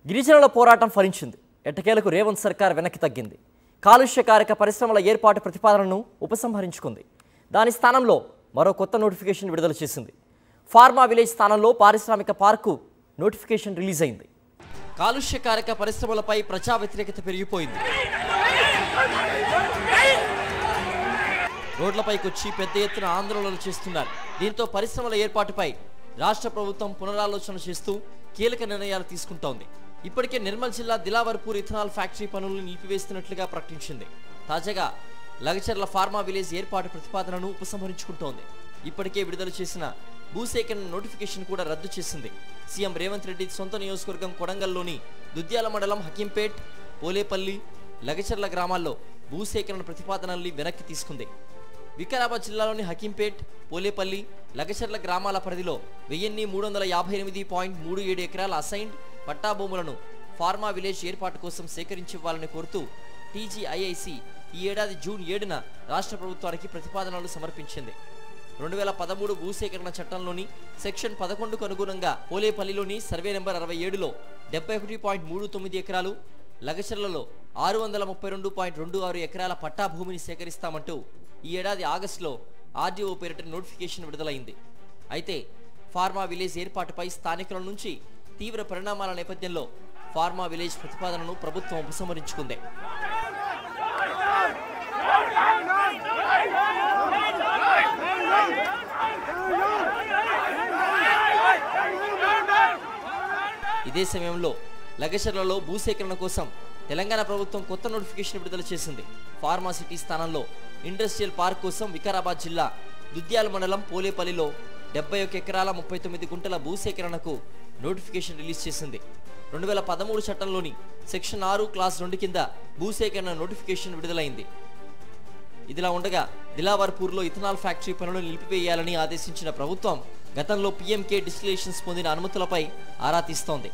గిరిజనుల పోరాటం ఫలించింది. ఎట్టకేలకు రేవంత్ సర్కార్ వెనక్కి తగ్గింది. కాలుష్యకారక పరిశ్రమల ఏర్పాటు ప్రతిపాదనను ఉపసంహరించుకుంది. దాని స్థానంలో మరో కొత్త నోటిఫికేషన్ విడుదల చేసింది. ఫార్మా విలేజ్ స్థానంలో పారిశ్రామిక పార్కు నోటిఫికేషన్ రిలీజ్ అయింది. కాలుష్యకారక పరిశ్రమలపై ప్రజా వ్యతిరేకత పెరిగిపోయింది. రోడ్లపైకి వచ్చి పెద్ద ఎత్తున ఆందోళనలు చేస్తున్నారు. దీంతో పరిశ్రమల ఏర్పాటుపై రాష్ట్ర ప్రభుత్వం పునరాలోచన చేస్తూ కీలక నిర్ణయాలు తీసుకుంటోంది. ఇప్పటికే నిర్మల్ జిల్లా దిలావర్పూర్ ఇథనాల్ ఫ్యాక్టరీ పనులను నిలిపివేస్తున్నట్లుగా ప్రకటించింది. తాజాగా లగచర్ల ఫార్మా విలేజ్ ఏర్పాటు ప్రతిపాదనను ఉపసంహరించుకుంటోంది. ఇప్పటికే విడుదల చేసిన భూసేకరణ నోటిఫికేషన్ కూడా రద్దు చేసింది. సీఎం రేవంత్ రెడ్డి సొంత నియోజకవర్గం కొడంగల్లోని దుద్యాల మండలం హకీంపేట్, పోలేపల్లి, లగచర్ల గ్రామాల్లో భూసేకరణ ప్రతిపాదనల్ని వెనక్కి తీసుకుంది. వికారాబాద్ జిల్లాలోని హకీంపేట్, పోలేపల్లి, లగచర్ల గ్రామాల పరిధిలో 1358.37 ఎకరాల అసైన్డ్ పట్టా భూములను ఫార్మా విలేజ్ ఏర్పాటు కోసం సేకరించివ్వాలని కోరుతూ టీజీఐఐసి ఈ ఏడాది జూన్ 7న రాష్ట్ర ప్రభుత్వానికి ప్రతిపాదనలు సమర్పించింది. 2013 భూసేకరణ చట్టంలోని సెక్షన్ 11కు అనుగుణంగా పోలేపల్లిలోని సర్వే నెంబర్ 67లో 71.39 ఎకరాలు, లగచర్లలో 632.26 ఎకరాల పట్టా భూమిని సేకరిస్తామంటూ ఈ ఏడాది ఆగస్టులో ఆర్డీఓ పేరిట నోటిఫికేషన్ విడుదలైంది. అయితే ఫార్మా విలేజ్ ఏర్పాటుపై స్థానికుల నుంచి తీవ్ర పరిణామాల నేపథ్యంలో ఫార్మా విలేజ్ ప్రతిపాదనను ప్రభుత్వం ఉపసంహరించుకుంది. ఇదే సమయంలో లగచర్లలో భూసేకరణ కోసం తెలంగాణ ప్రభుత్వం కొత్త నోటిఫికేషన్ విడుదల చేసింది. ఫార్మా సిటీ స్థానంలో ఇండస్ట్రియల్ పార్క్ కోసం వికారాబాద్ జిల్లా దుద్యాల మండలం పోలేపల్లిలో 71 ఎకరాల 39 గుంటల భూసేకరణకు నోటిఫికేషన్ రిలీజ్ చేసింది. 2013 చట్టంలోని సెక్షన్ 6 క్లాస్ 2 కింద భూసేకరణ నోటిఫికేషన్ విడుదలైంది. ఇదిలా ఉండగా దిలావర్పూర్లో ఇథనాల్ ఫ్యాక్టరీ పనులను నిలిపివేయాలని ఆదేశించిన ప్రభుత్వం గతంలో పీఎంకే డిస్టిలేషన్స్ పొందిన అనుమతులపై ఆరా తీస్తోంది.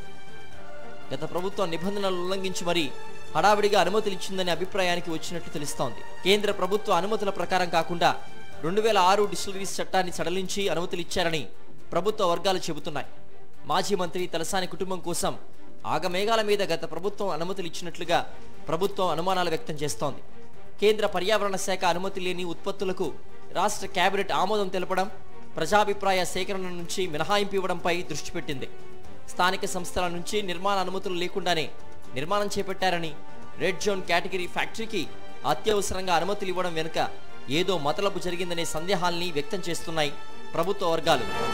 గత ప్రభుత్వం నిబంధనలు ఉల్లంఘించి మరీ హడావిడిగా అనుమతులు ఇచ్చిందనే అభిప్రాయానికి వచ్చినట్లు తెలుస్తోంది. కేంద్ర ప్రభుత్వ అనుమతుల ప్రకారం కాకుండా 2006 డిస్టిలరీస్ చట్టాన్ని సడలించి అనుమతులు ఇచ్చారని ప్రభుత్వ వర్గాలు చెబుతున్నాయి. మాజీ మంత్రి తలసాని కుటుంబం కోసం ఆగమేఘాల మీద గత ప్రభుత్వం అనుమతులు ఇచ్చినట్లుగా ప్రభుత్వం అనుమానాలు వ్యక్తం చేస్తోంది. కేంద్ర పర్యావరణ శాఖ అనుమతి లేని ఉత్పత్తులకు రాష్ట్ర కేబినెట్ ఆమోదం తెలపడం, ప్రజాభిప్రాయ సేకరణ నుంచి మినహాయింపు ఇవ్వడంపై దృష్టి పెట్టింది. స్థానిక సంస్థల నుంచి నిర్మాణ అనుమతులు లేకుండానే నిర్మాణం చేపట్టారని, రెడ్ జోన్ కేటగిరీ ఫ్యాక్టరీకి అత్యవసరంగా అనుమతులు ఇవ్వడం వెనుక ఏదో మతలబు జరిగిందనే సందేహాల్ని వ్యక్తం చేస్తున్నాయి ప్రభుత్వ వర్గాలు.